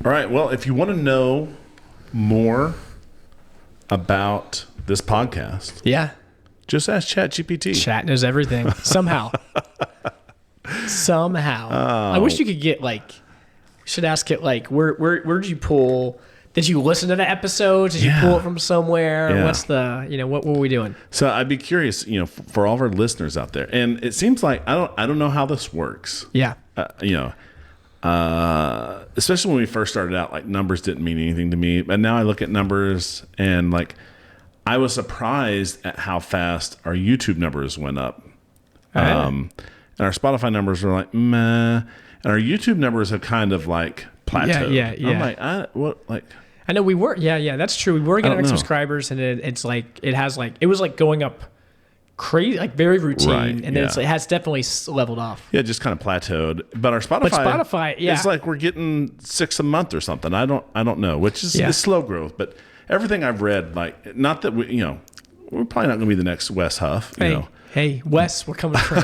All right. Well, if you want to know more about this podcast, just ask ChatGPT. Chat knows everything somehow. I wish you could get should ask it where did you pull? Did you listen to the episodes? Did you pull it from somewhere? Yeah. What's the what were we doing? So I'd be curious, for all of our listeners out there, and it seems like I don't know how this works. Yeah. Especially when we first started out, numbers didn't mean anything to me, but now I look at numbers and I was surprised at how fast our YouTube numbers went up. And our Spotify numbers were meh, and our YouTube numbers have kind of plateaued. Yeah. I'm I know we were. Yeah, that's true. We were getting subscribers, and it was going up crazy, very routine, right, and then it has definitely leveled off. Yeah, just kind of plateaued. But our Spotify, yeah, it's we're getting 6 a month or something. I don't know, which is it's slow growth. But everything I've read, not that we're probably not going to be the next Wes Huff. Hey, Wes, we're coming for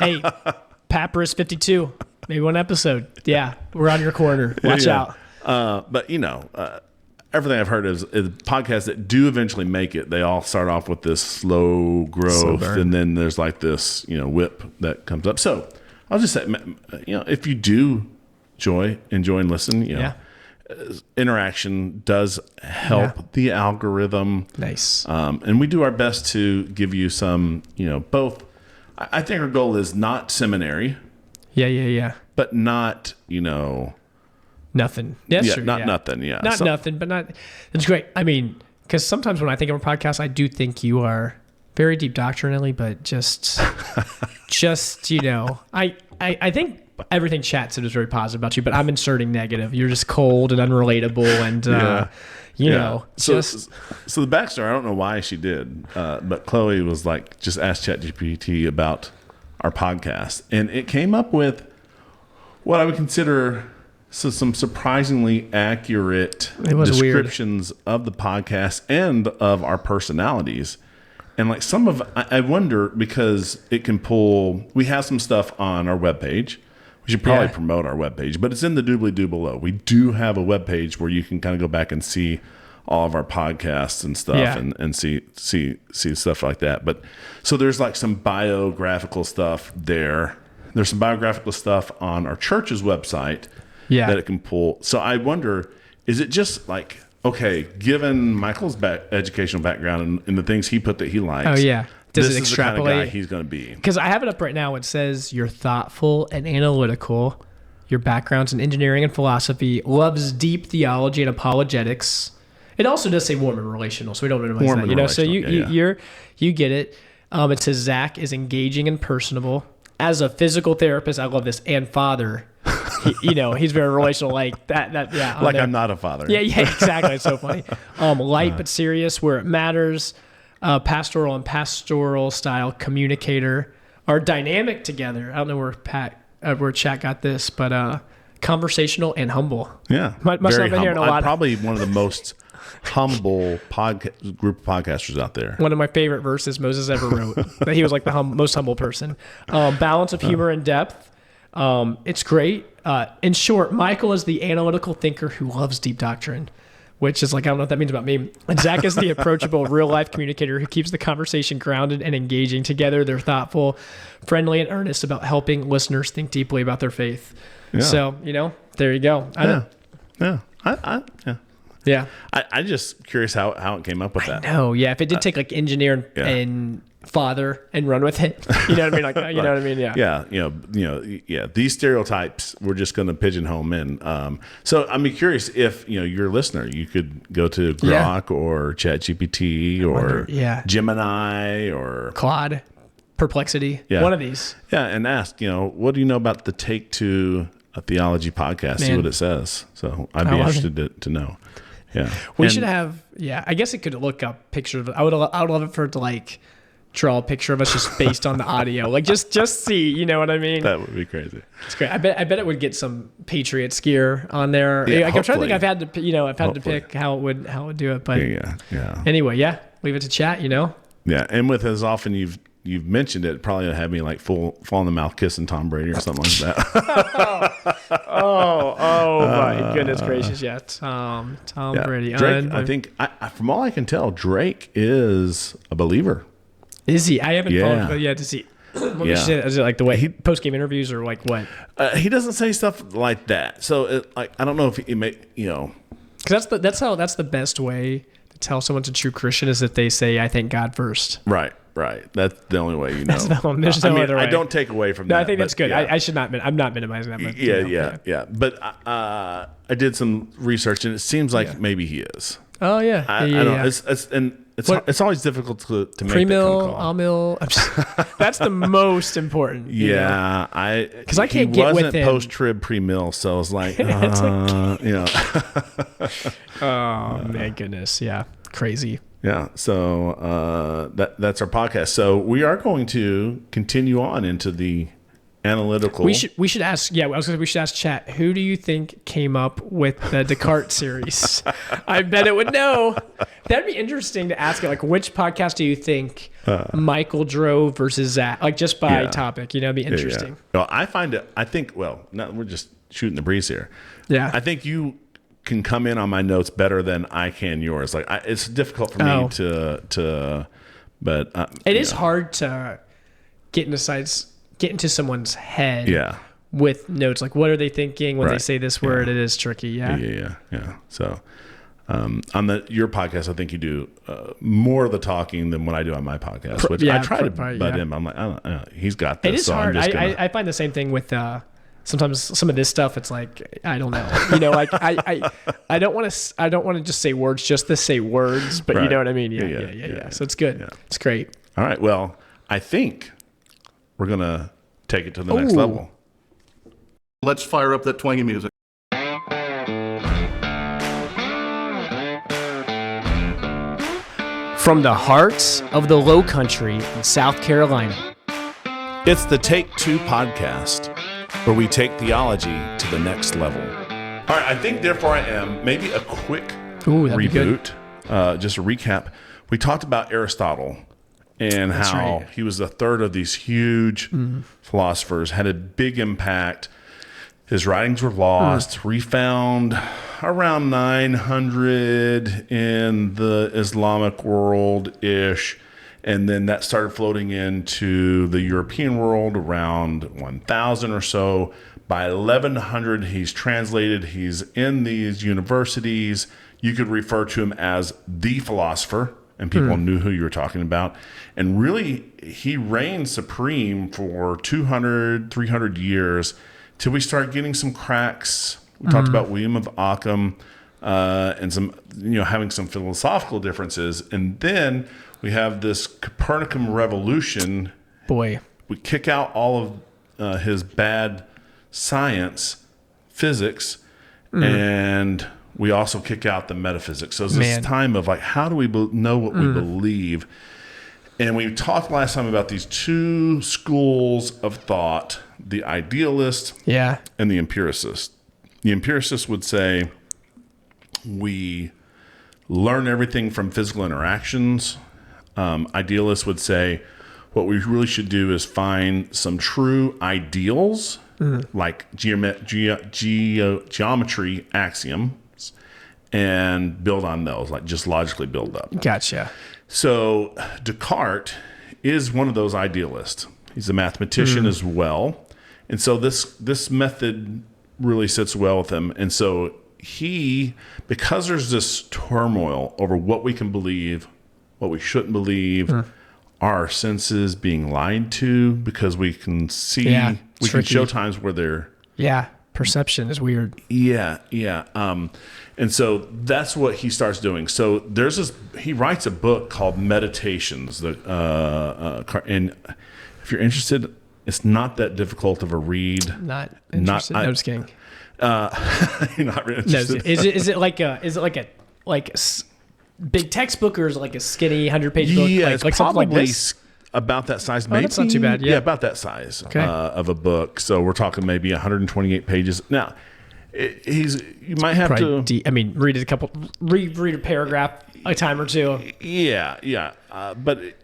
hey, Papyrus 52, maybe one episode. Yeah, we're on your corner. Watch out. But everything I've heard is podcasts that do eventually make it. They all start off with this slow growth, and then there's this whip that comes up. So I'll just say, if you do enjoy and listen, interaction does help the algorithm. Nice. And we do our best to give you some, both. I think our goal is not seminary. Yeah. But not, nothing. That's true. Nothing. Yeah. Not nothing, but not. It's great. I mean, because sometimes when I think of a podcast, I do think you are very deep doctrinally, but just I think everything Chat said was very positive about you, but I'm inserting negative. You're just cold and unrelatable, and So the backstory, I don't know why she did, but Chloe was just ask ChatGPT about our podcast, and it came up with what I would consider some surprisingly accurate descriptions of the podcast and of our personalities. And some of, I wonder, because it can pull, we have some stuff on our webpage. We should probably promote our webpage, but it's in the doobly-doo below. We do have a webpage where you can kind of go back and see all of our podcasts and stuff and see stuff like that. But so there's some biographical stuff there. There's some biographical stuff on our church's website that it can pull. So I wonder, is it just okay, given Michael's educational background and the things he put that he likes. Oh yeah. Does it extrapolate? This is the kind of guy he's going to be. Because I have it up right now. It says you're thoughtful and analytical. Your background's in engineering and philosophy. Loves deep theology and apologetics. It also does say warm and relational, so we don't minimize that. So you get it. It says Zach is engaging and personable. As a physical therapist, I love this, and father. He's very relational, that. Yeah, I'm not a father. Yeah, exactly. It's so funny. Light but serious where it matters. Pastoral and pastoral style communicator are dynamic together. I don't know where Chat got this, but conversational and humble. Yeah, must not been hearing a lot. I'm probably one of the most humble group of podcasters out there. One of my favorite verses Moses ever wrote. That he was the most humble person. Balance of humor and depth. It's great. In short, Michael is the analytical thinker who loves deep doctrine, which is I don't know what that means about me. And Zach is the approachable real-life communicator who keeps the conversation grounded and engaging. Together, they're thoughtful, friendly, and earnest about helping listeners think deeply about their faith. Yeah. So, there you go. Yeah. I'm just curious how it came up with that. No, yeah. If it did take engineer and father and run with it, you know what I mean? You know what I mean? Yeah. These stereotypes we're just going to pigeonhole them in. So I'm curious if you're a listener, you could go to Grok or ChatGPT or Gemini or Claude, Perplexity, one of these. Yeah, and ask what do you know about the Take to a Theology podcast? See what it says. So I'd be interested to know. Yeah, we should have. Yeah, I guess it could look up pictures of it. I would love it for it to draw a picture of us just based on the audio, just see. You know what I mean? That would be crazy. It's great. I bet it would get some Patriots gear on there. Yeah, I'm trying to think. I've had to pick how it would do it. But yeah. Anyway, leave it to Chat. Yeah, and with as often you've you've mentioned it, probably had me like fall in the mouth kissing Tom Brady or something like that. Oh my goodness gracious! Yeah, Tom Brady. Drake, I think, from all I can tell, Drake is a believer. Is he? I haven't Yeah. followed yet to see. Is it like the way he post game interviews or like what? He doesn't say stuff like that. So I don't know if he may, Because that's the best way to tell someone's a true Christian is if they say I thank God first. Right. That's the only way you know. There's no other way. I don't take away from that. No, I think that's good. Yeah. I should not. I'm not minimizing that. But, Yeah. But I did some research, and it seems like maybe he is. Oh yeah. I don't. It's always difficult to make pre-mill, that kind of call. all-mill. That's the most important. Yeah, because I can't get with him. He wasn't post-trib pre-mill, so I was like, Oh my goodness, yeah, crazy. Yeah, so that's our podcast. So we are going to continue on into the analytical. We should ask. Yeah, I was going to say we should ask chat. Who do you think came up with the Descartes series? I bet it would know. That'd be interesting to ask it. Like, which podcast do you think Michael drove versus Zach? Like, just by topic. It'd be interesting. Yeah. Well, I find it. I think. Well, we're just shooting the breeze here. Yeah. I think you can come in on my notes better than I can yours. Like, it's difficult for me to. But it is hard to get into someone's head with notes. Like, what are they thinking when they say this word? It is tricky. Yeah. So on your podcast, I think you do more of the talking than what I do on my podcast, which I try to butt him. I'm like, I don't know, he's got this. It is so hard. I find the same thing with sometimes some of this stuff. It's like, I don't know, like I don't want to just say words just to say words, but you know what I mean? Yeah. So it's good. Yeah. It's great. All right. Well, I think we're going to take it to the next level. Let's fire up that twangy music. From the hearts of the Low Country in South Carolina, it's the Take Two podcast, where we take theology to the next level. All right. I think Therefore I Am, maybe a quick reboot, just a recap. We talked about Aristotle. And how he was the third of these huge philosophers, had a big impact. His writings were lost, refound around 900 in the Islamic world-ish. And then that started floating into the European world around 1000 or so. By 1100, he's translated. He's in these universities. You could refer to him as the philosopher. And people knew who you were talking about. And really, he reigned supreme for 200, 300 years till we start getting some cracks. We talked about William of Ockham and some, having some philosophical differences. And then we have this Copernican revolution. Boy. We kick out all of his bad science, physics, and we also kick out the metaphysics. So it's this time of like, how do we know what we believe? And we talked last time about these two schools of thought, the idealist and the empiricist. The empiricist would say we learn everything from physical interactions. Idealists would say what we really should do is find some true ideals, like geometry axioms, and build on those, like just logically build up. Gotcha. So Descartes is one of those idealists. He's a mathematician as well. And so this method really sits well with him. And so because there's this turmoil over what we can believe, what we shouldn't believe, our senses being lied to, because we can see, we can show times where they're... Yeah, perception is weird. Yeah. And so that's what he starts doing. So he writes a book called Meditations. And if you're interested, it's not that difficult of a read. Not interested. No, just kidding. You're not really interested. No, is it like a big textbook, or is it like a skinny 100-page book? Yeah, it's like probably something like this? About that size, maybe. That's not too bad. Yeah, about that size of a book. So we're talking maybe 128 pages. Now, you might have to. read it read a paragraph a time or two. Yeah. But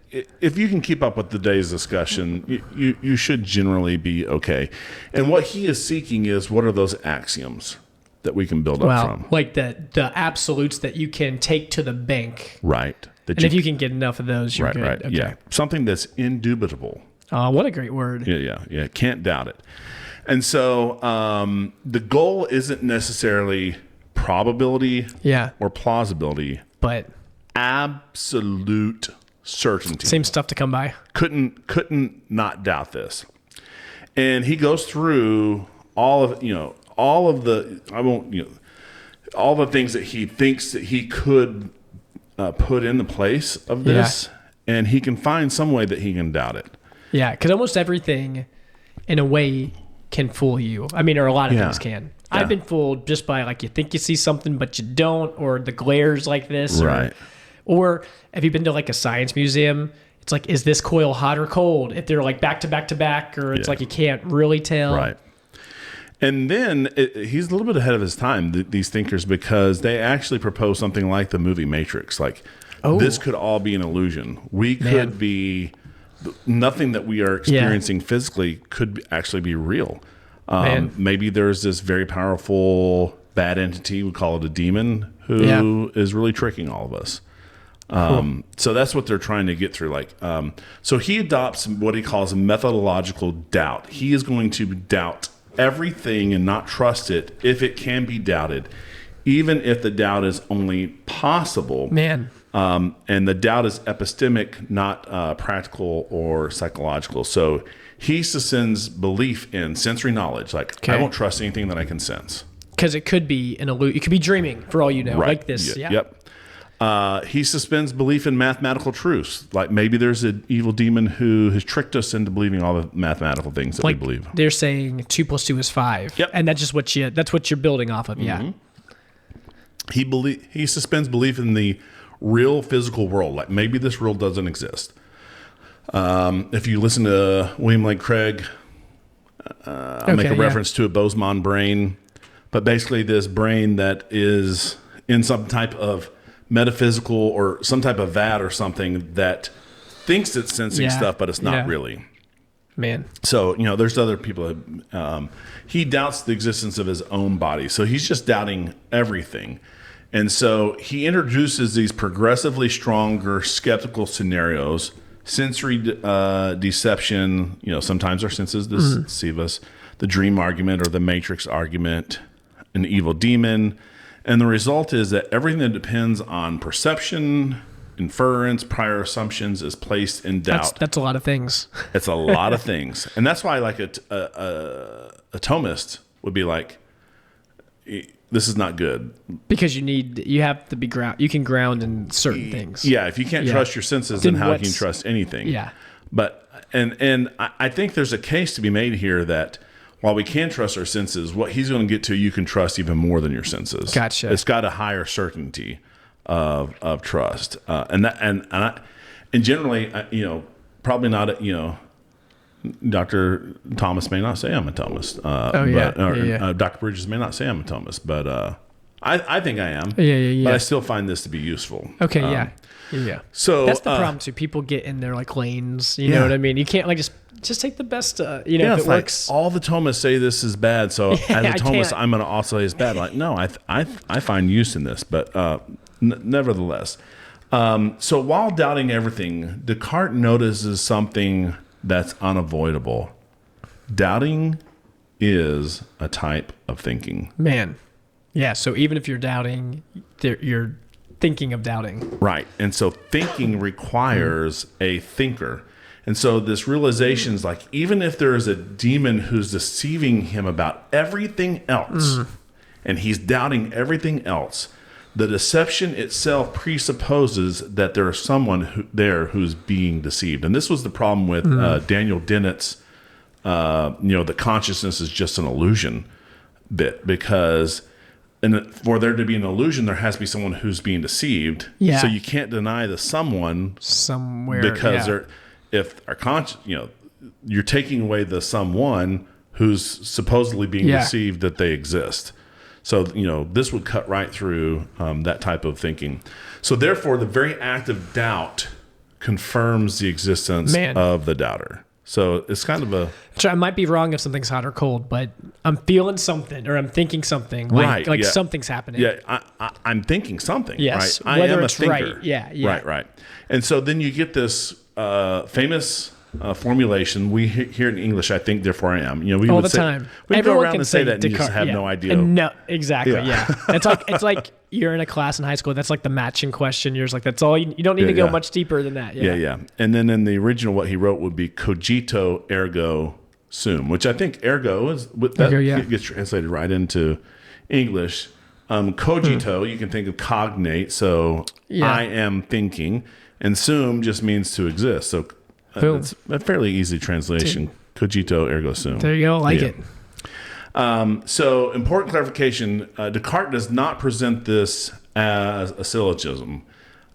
if you can keep up with today's discussion, you should generally be okay. And what he is seeking is, what are those axioms that we can build up from? Like the absolutes that you can take to the bank. Right. And if you can get enough of those, you're good. Right. Okay. Yeah. Something that's indubitable. What a great word. Yeah. Can't doubt it. And so the goal isn't necessarily probability or plausibility, but absolute certainty. Same stuff to come by. Couldn't not doubt this. And he goes through all of the things that he thinks that he could put in the place of this, and he can find some way that he can doubt it. Yeah, because almost everything, in a way, can fool you. I mean, or a lot of things can. Yeah. I've been fooled just by, like, you think you see something, but you don't, or the glares like this. Right. Or have you been to, like, a science museum? It's like, is this coil hot or cold? If they're, like, back to back to back, or it's like you can't really tell. Right. And then he's a little bit ahead of his time, these thinkers, because they actually propose something like the movie Matrix. Like, this could all be an illusion. We could be... Nothing that we are experiencing physically could actually be real. Maybe there's this very powerful bad entity, we call it a demon, who is really tricking all of us. So that's what they're trying to get through. So he adopts what he calls a methodological doubt. He is going to doubt everything and not trust it if it can be doubted, even if the doubt is only possible. And the doubt is epistemic, not practical or psychological. So he suspends belief in sensory knowledge. I won't trust anything that I can sense. Because it could be an illusion. You could be dreaming, for all you know, like this. Yep. He suspends belief in mathematical truths. Like, maybe there's an evil demon who has tricked us into believing all the mathematical things that we believe. They're saying 2 + 2 is 5. Yep. And that's just what you're building off of. Mm-hmm. He suspends belief in the real physical world. Like, maybe this world doesn't exist. If you listen to William Lane Craig, I'll make a reference to a Bosemon brain, but basically this brain that is in some type of metaphysical or some type of vat or something that thinks it's sensing stuff, but it's not really. So, there's other people. He doubts the existence of his own body. So he's just doubting everything. And so he introduces these progressively stronger skeptical scenarios, sensory deception. Sometimes our senses deceive us. The dream argument or the matrix argument, an evil demon. And the result is that everything that depends on perception, inference, prior assumptions is placed in doubt. That's a lot of things. It's a lot of things. And that's why, like, a Thomist would be like, this is not good. Because you have to be ground. You can ground in certain things. Yeah, if you can't trust your senses, then how can you trust anything? Yeah. But and I think there's a case to be made here that while we can trust our senses, what he's going to get to, you can trust even more than your senses. Gotcha. It's got a higher certainty of trust, and generally, probably not. Dr. Thomas may not say I'm a Thomist. Dr. Bridges may not say I'm a Thomist, but I think I am. But I still find this to be useful. Okay. So that's the problem too. People get in their lanes. You know what I mean? You can't just take the best. If it works. All the Thomists say this is bad, so as a Thomist, I'm going to also say it's bad. Like, no, I find use in this, but nevertheless. So while doubting everything, Descartes notices something that's unavoidable. Doubting is a type of thinking. So even if you're doubting, you're thinking of doubting. Right. And so thinking requires a thinker. And so this realization is like, even if there is a demon who's deceiving him about everything else, and he's doubting everything else, the deception itself presupposes that there is someone there who's being deceived. And this was the problem with Daniel Dennett's, the consciousness is just an illusion bit, because for there to be an illusion, there has to be someone who's being deceived. Yeah. So you can't deny the someone somewhere, because if our you're taking away the someone who's supposedly being deceived that they exist. So, this would cut right through that type of thinking. So therefore, the very act of doubt confirms the existence of the doubter. So it's kind of a... So I might be wrong if something's hot or cold, but I'm feeling something or I'm thinking something. Like something's happening. Yeah, I'm thinking something. Yes, right? whether I am it's a thinker. right. Yeah. Right. And so then you get this famous formulation. We hear in English, I think, therefore I am. We all would the say, time. We Everyone go around can and say that and Descartes, you just have no idea. No, exactly. Yeah. Yeah. It's like you're in a class in high school. That's like the matching question. You're just like, that's all. You don't need to go much deeper than that. Yeah. And then in the original, what he wrote would be cogito ergo sum, which I think ergo is gets translated right into English. Cogito, you can think of cognate, so I am thinking, and sum just means to exist. So it's a fairly easy translation. Cogito ergo sum. There you go. I like it. So important clarification, Descartes does not present this as a syllogism.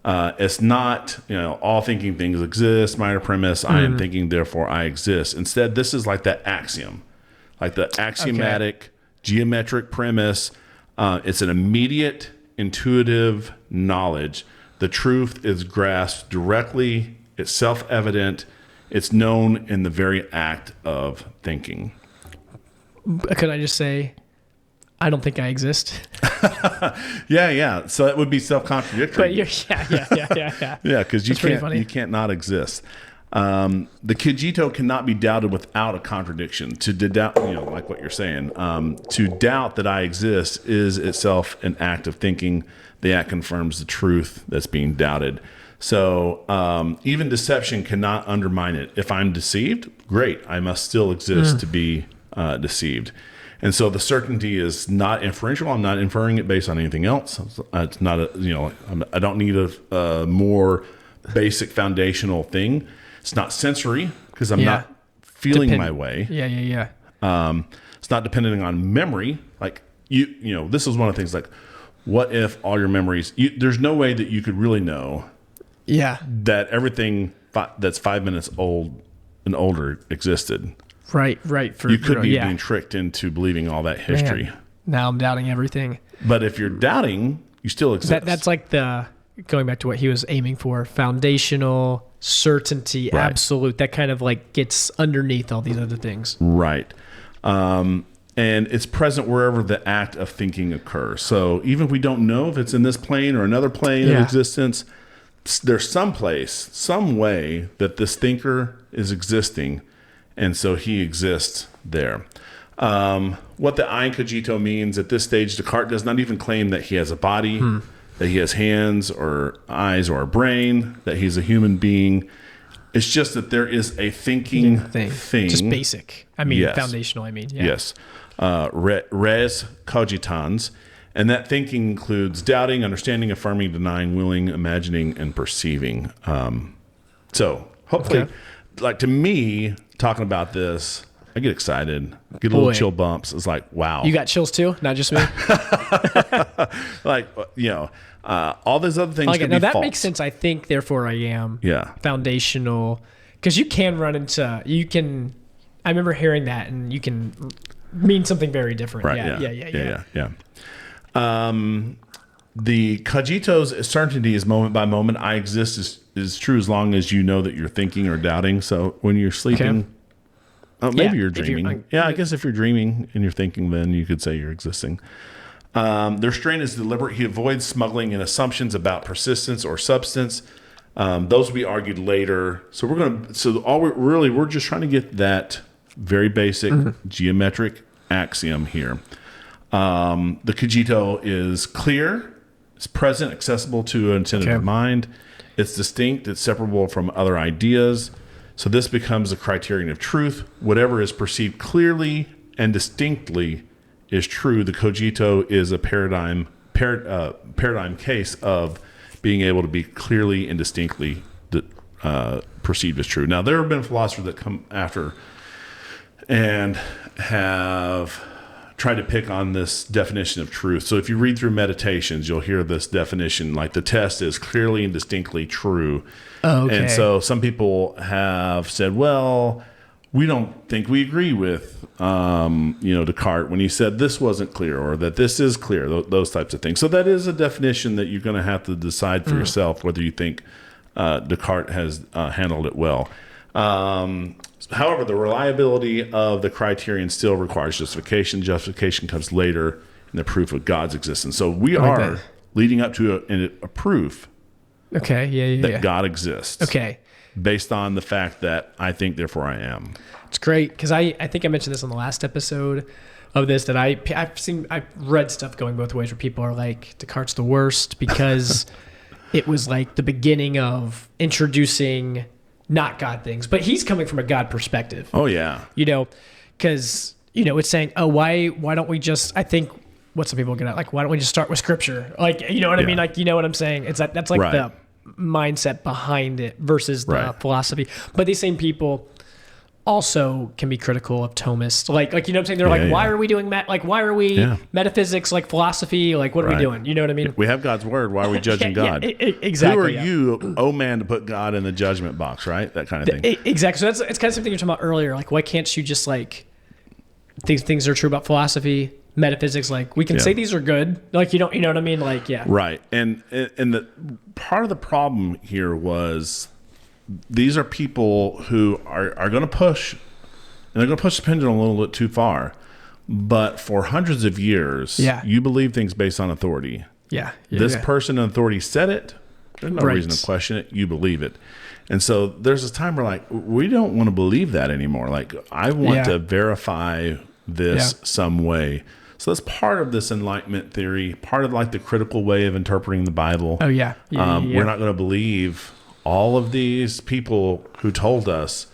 It's not, all thinking things exist, minor premise, I am thinking, therefore I exist. Instead, this is like that axiom, like the axiomatic geometric premise. It's an immediate, intuitive knowledge. The truth is grasped directly. It's self-evident. It's known in the very act of thinking. Could I just say, I don't think I exist? Yeah. So that would be self-contradictory. But yeah. Yeah, because you can't not exist. The cogito cannot be doubted without a contradiction. To doubt, like what you're saying, to doubt that I exist is itself an act of thinking. The act confirms the truth that's being doubted. So even deception cannot undermine it. If I'm deceived, great. I must still exist to be deceived. And so the certainty is not inferential. I'm not inferring it based on anything else. It's not I don't need a more basic foundational thing. It's not sensory because I'm not feeling my way. Yeah. It's not depending on memory. Like this is one of the things. Like, what if all your memories? There's no way that you could really know. Yeah. That everything that's 5 minutes old and older existed. Right. You could be being tricked into believing all that history. Man, now I'm doubting everything. But if you're doubting, you still exist. That's like going back to what he was aiming for, foundational, certainty, absolute. That kind of like gets underneath all these other things. Right. And it's present wherever the act of thinking occurs. So even if we don't know if it's in this plane or another plane of existence, there's some place, some way that this thinker is existing, and so he exists there. What the I in cogito means at this stage, Descartes does not even claim that he has a body, that he has hands or eyes or a brain, that he's a human being. It's just that there is a thinking thing. Just basic. Foundational, Yes. Res cogitans. And that thinking includes doubting, understanding, affirming, denying, willing, imagining, and perceiving. So hopefully, like to me, talking about this, I get excited, get a little chill bumps. It's like, wow. You got chills too? Not just me? Like, all those other things can be that false. makes sense. I think, therefore I am. Yeah. Foundational. Because you can run into, I remember hearing that, and you can mean something very different. Right, yeah. The cogito's certainty is moment by moment. I exist is true as long as you know that you're thinking or doubting. So when you're sleeping, maybe you're dreaming. I guess if you're dreaming and you're thinking, then you could say you're existing. Their strain is deliberate. He avoids smuggling in assumptions about persistence or substance. Those will be argued later. So we're just trying to get that very basic geometric axiom here. The cogito is clear, it's present, accessible to an attentive mind. It's distinct, it's separable from other ideas. So this becomes a criterion of truth. Whatever is perceived clearly and distinctly is true. The cogito is a paradigm case of being able to be clearly and distinctly perceived as true. Now, there have been philosophers that come after and have tried to pick on this definition of truth. So if you read through Meditations, you'll hear this definition, like the test is clearly and distinctly true. Oh, okay. And so some people have said, well, we don't think we agree with, Descartes when he said this wasn't clear or that this is clear, those types of things. So that is a definition that you're going to have to decide for yourself whether you think Descartes has handled it well. However, the reliability of the criterion still requires justification. Justification comes later in the proof of God's existence. So we are leading up to a proof that God exists. Okay. Based on the fact that I think, therefore I am. It's great because I think I mentioned this on the last episode of this, that I've read stuff going both ways where people are like, Descartes the worst because it was like the beginning of introducing not God things, but he's coming from a God perspective. Oh yeah. Because it's saying, oh, why don't we just? I think what some people get at, like, why don't we just start with Scripture? Like, you know what I mean? Like, you know what I'm saying? It's that's like the mindset behind it versus the philosophy. But these same people also can be critical of Thomists. Like you know what I'm saying? They're why are we doing why are we metaphysics, like philosophy? Like, what are we doing? You know what I mean? We have God's word. Why are we judging God? Exactly. Who are you, oh man, to put God in the judgment box, right? That kind of thing. Exactly. So it's kind of something you're talking about earlier. Like, why can't you just things are true about philosophy, metaphysics, like we can say these are good, like you know what I mean, like right. And the part of the problem here was these are people who are going to push, and they're going to push the pendulum a little bit too far, but for hundreds of years you believe things based on authority. This person in authority said it, there's no reason to question it, you believe it. And so there's this time where like we don't want to believe that anymore. Like, I want to verify this some way. So that's part of this Enlightenment theory, part of like the critical way of interpreting the Bible. We're not going to believe all of these people who told us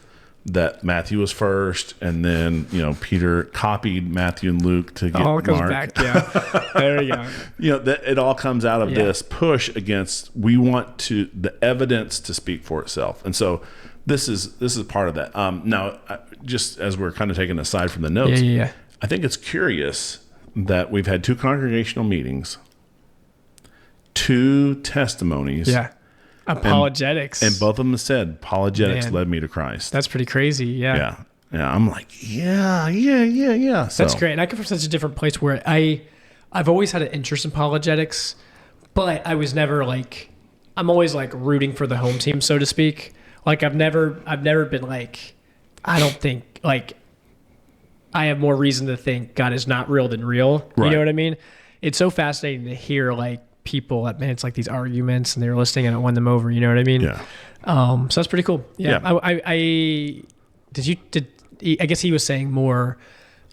that Matthew was first, and then Peter copied Matthew and Luke to get all comes Mark. Back. There you go. That it all comes out of this push against, we want the evidence to speak for itself, and so this is part of that. Now, just as we're kind of taking aside from the notes, I think it's curious that we've had 2 congregational meetings, 2 testimonies. Apologetics. And both of them said, apologetics led me to Christ. That's pretty crazy. Yeah. I'm like, yeah. So, that's great. And I come from such a different place where I've always had an interest in apologetics, but I was never I'm always rooting for the home team, so to speak. Like, I've never been I don't think I have more reason to think God is not real than real. You know what I mean? It's so fascinating to hear people it's these arguments and they're listening and it won them over. You know what I mean? So that's pretty cool. I guess he was saying more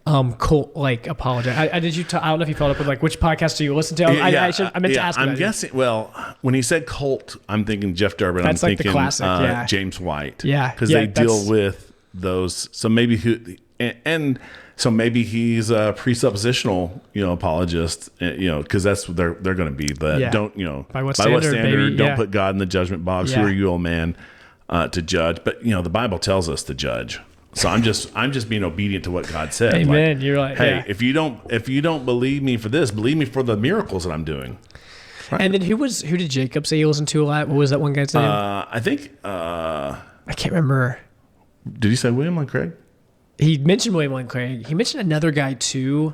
cult apologize. I don't know if you followed up with which podcast do you listen to? I meant to ask. I'm guessing. Well, when he said cult, I'm thinking Jeff Durbin. That's I'm thinking the classic, James White. Because they deal with those. So maybe so maybe he's a presuppositional, apologist, because that's what they're going to be. But don't, by what standard, don't put God in the judgment box. Who are you, old man, to judge? But the Bible tells us to judge. So I'm just being obedient to what God said. Amen. You're like, hey, if you don't believe me for this, believe me for the miracles that I'm doing. Right? And then who did Jacob say he listened to a lot? What was that one guy's name? I think I can't remember. Did he say William Lane Craig? He mentioned William Lane Craig. He mentioned another guy too,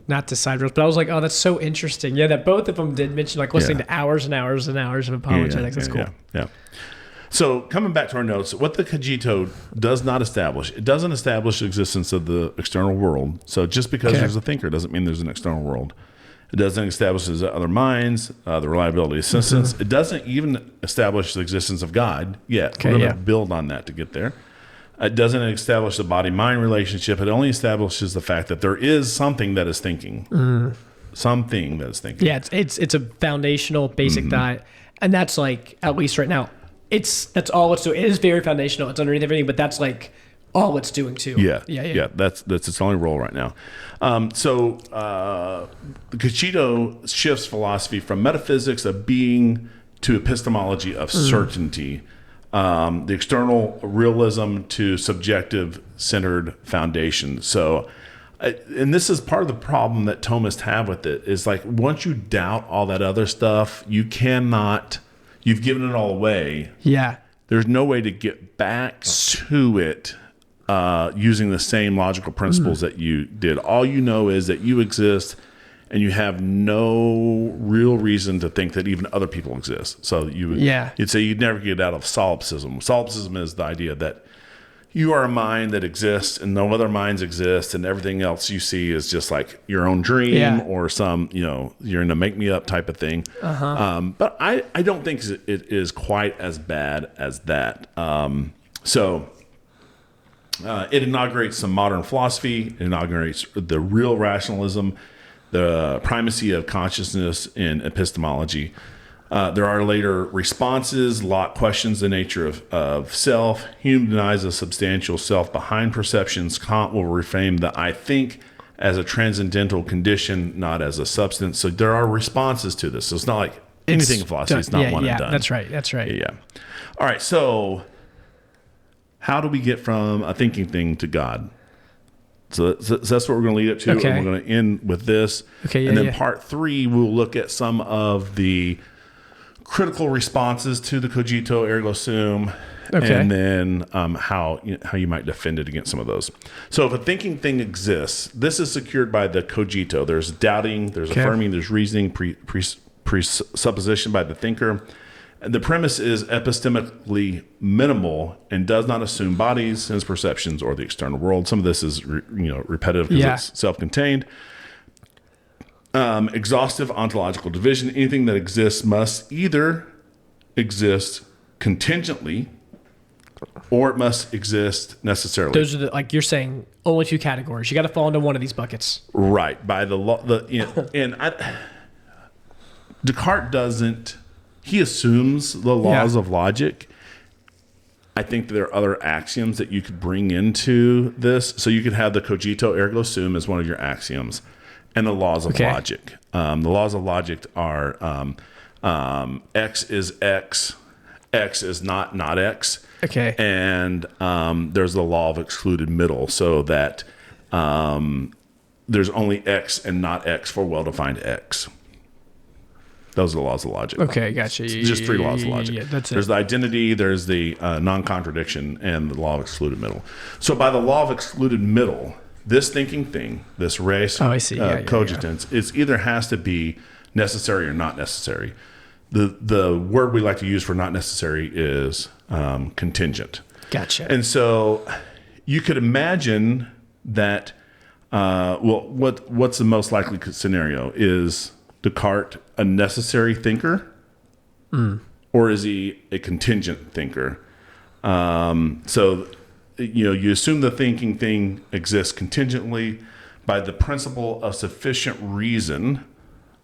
not to side roads, but I was like, oh, that's so interesting. Yeah, that both of them did mention listening to hours and hours and hours of apologetics. That's cool. Yeah. So coming back to our notes, what the Cogito does not establish, it doesn't establish the existence of the external world. So just because there's a thinker doesn't mean there's an external world. It doesn't establish the other minds, the reliability of systems. It doesn't even establish the existence of God yet. We're going to build on that to get there. It doesn't establish the body-mind relationship. It only establishes the fact that there is something that is thinking. Something that is thinking. Yeah, it's a foundational, basic thought. And that's at least right now, that's all it's doing. It is very foundational. It's underneath everything, but that's all it's doing too. Yeah. That's its only role right now. So the Cogito shifts philosophy from metaphysics of being to epistemology of certainty. The external realism to subjective centered foundation. So, and this is part of the problem that Thomists have with it is once you doubt all that other stuff, you've given it all away. Yeah. There's no way to get back to it using the same logical principles that you did. All you know is that you exist, and you have no real reason to think that even other people exist. So you'd say you'd never get out of solipsism. Solipsism is the idea that you are a mind that exists and no other minds exist, and everything else you see is just like your own dream or some, you're in a make me up type of thing. But I don't think it is quite as bad as that. It inaugurates some modern philosophy. It inaugurates the real rationalism, the primacy of consciousness in epistemology. There are later responses. Locke questions the nature of self. Hume denies a substantial self behind perceptions. Kant will reframe the I think as a transcendental condition, not as a substance. So there are responses to this. So it's not like anything in philosophy is not one and done. That's right. Yeah. All right. So how do we get from a thinking thing to God? So that's what we're going to lead up to. Okay. And we're going to end with this. Okay. And then part 3, we'll look at some of the critical responses to the cogito ergo sum, and then how you might defend it against some of those. So if a thinking thing exists, this is secured by the cogito. There's doubting, there's affirming, there's reasoning, presupposition by the thinker. The premise is epistemically minimal and does not assume bodies, sense perceptions, or the external world. Some of this is repetitive because it's self-contained. Exhaustive ontological division. Anything that exists must either exist contingently or it must exist necessarily. Those are like you're saying, only 2 categories. You got to fall into one of these buckets. Right. By the law, Descartes doesn't. He assumes the laws of logic. I think there are other axioms that you could bring into this. So you could have the cogito ergo sum as one of your axioms, and the laws of logic. The laws of logic are X is X, X is not X. Okay. And there's the law of excluded middle, so that there's only X and not X for well-defined X. Those are the laws of logic. Okay, gotcha. Just 3 laws of logic. Yeah, that's there's the identity, there's the non-contradiction, and the law of excluded middle. So by the law of excluded middle, this thinking thing, this res cogitans, it either has to be necessary or not necessary. The word we like to use for not necessary is contingent. Gotcha. And so you could imagine that, what's the most likely scenario? Is Descartes a necessary thinker, or is he a contingent thinker? So, you assume the thinking thing exists contingently by the principle of sufficient reason,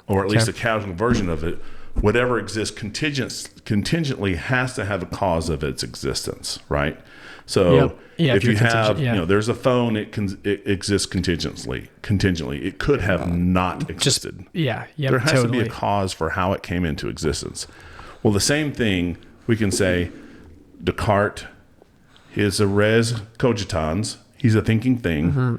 or at least a casual version of it. Whatever exists contingently has to have a cause of its existence, right? So if you have, there's a phone, it exists contingently. It could have not existed. There has to be a cause for how it came into existence. Well, the same thing we can say. Descartes is a res cogitans. He's a thinking thing.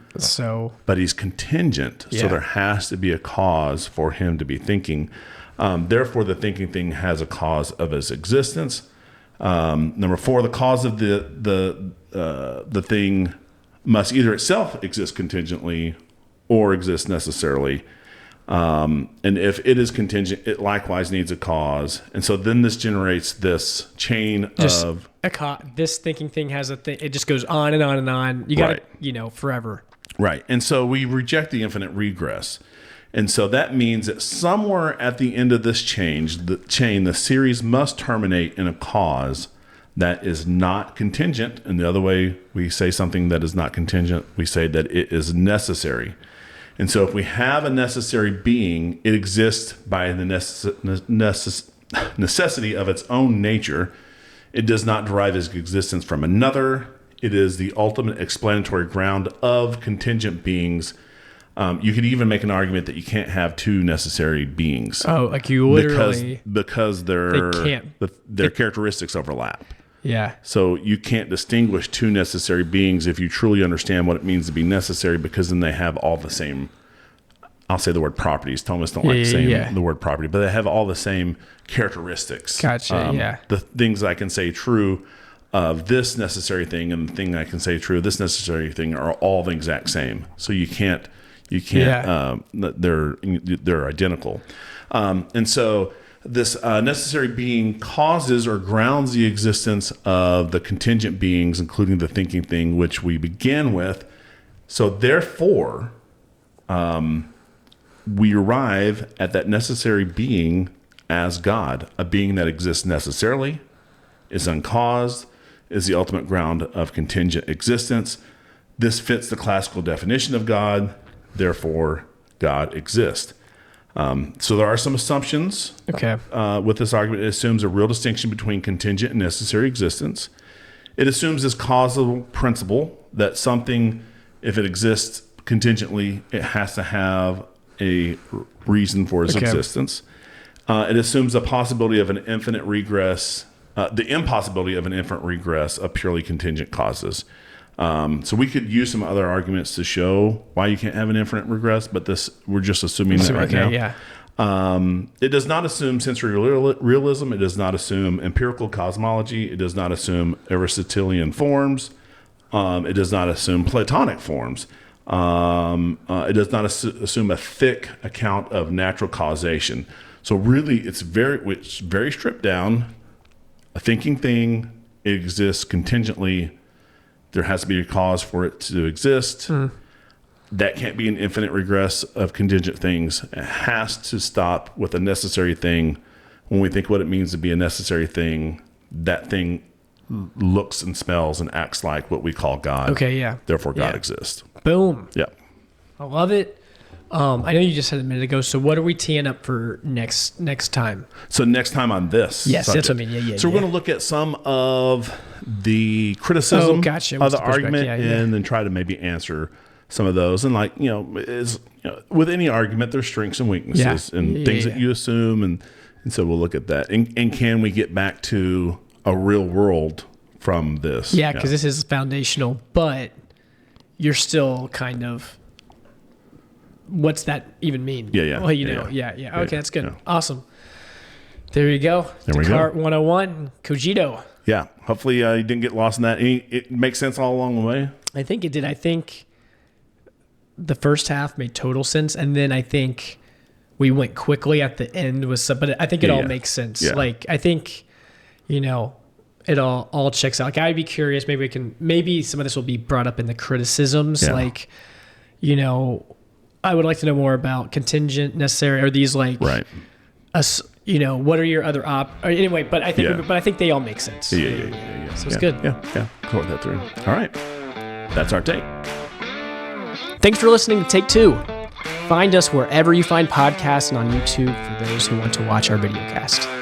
But he's contingent. So there has to be a cause for him to be thinking. Therefore, the thinking thing has a cause of its existence. Number 4, the cause of the thing must either itself exist contingently or exist necessarily. And if it is contingent, it likewise needs a cause. And so then this generates this chain of... This thinking thing has a thing. It just goes on and on and on. You got it, forever. Right. And so we reject the infinite regress. And so that means that somewhere at the end of this the series must terminate in a cause that is not contingent. And the other way we say something that is not contingent, we say that it is necessary. And so if we have a necessary being, it exists by the necessity of its own nature. It does not derive its existence from another. It is the ultimate explanatory ground of contingent beings. You could even make an argument that you can't have 2 necessary beings. Oh, like you literally... Because their characteristics overlap. Yeah. So you can't distinguish 2 necessary beings if you truly understand what it means to be necessary, because then they have all the same, I'll say the word properties. Thomas don't like saying the word property, but they have all the same characteristics. Gotcha, The things I can say true of this necessary thing and the thing I can say true, this necessary thing are all the exact same. So you can't, they're identical. And so this necessary being causes or grounds the existence of the contingent beings, including the thinking thing, which we began with. So therefore, we arrive at that necessary being as God, a being that exists necessarily, is uncaused, is the ultimate ground of contingent existence. This fits the classical definition of God, therefore God exists. So there are some assumptions with this argument. It assumes a real distinction between contingent and necessary existence. It assumes this causal principle that something, if it exists contingently, it has to have a reason for its existence. It assumes the possibility of an infinite regress, the impossibility of an infinite regress of purely contingent causes. So we could use some other arguments to show why you can't have an infinite regress, but we're just assuming that right now. Yeah. It does not assume sensory realism. It does not assume empirical cosmology. It does not assume Aristotelian forms. It does not assume Platonic forms. It does not assume a thick account of natural causation. So really, it's very stripped down. A thinking thing, it exists contingently. There has to be a cause for it to exist. That can't be an infinite regress of contingent things. It has to stop with a necessary thing. When we think what it means to be a necessary thing, that thing looks and smells and acts like what we call God. Okay, yeah. Therefore, God exists. Boom. Yeah. I love it. I know you just said a minute ago. So what are we teeing up for next time? So next time on this. Yes, subject. that's what I mean. Yeah. So we're going to look at some of the criticism of the argument and then try to maybe answer some of those. And with any argument, there's strengths and weaknesses and things that you assume. And so we'll look at that. And can we get back to a real world from this? Yeah, because this is foundational, but you're still kind of, what's that even mean? Yeah. Well, yeah. Okay, that's good. Yeah. Awesome. There you go. There Descartes 101, Cogito. Yeah. Hopefully you didn't get lost in that. It makes sense all along the way. I think it did. I think the first half made total sense, and then I think we went quickly at the end with some, but I think it all makes sense. Yeah. Like, I think, it all checks out. Like, I'd be curious, maybe some of this will be brought up in the criticisms. Yeah. Like, I would like to know more about contingent, necessary. Are these like, right? What are your other anyway? But I think they all make sense. Yeah. So it's good. Yeah. Sort that through. All right, that's our take. Thanks for listening to Take Two. Find us wherever you find podcasts and on YouTube for those who want to watch our videocast.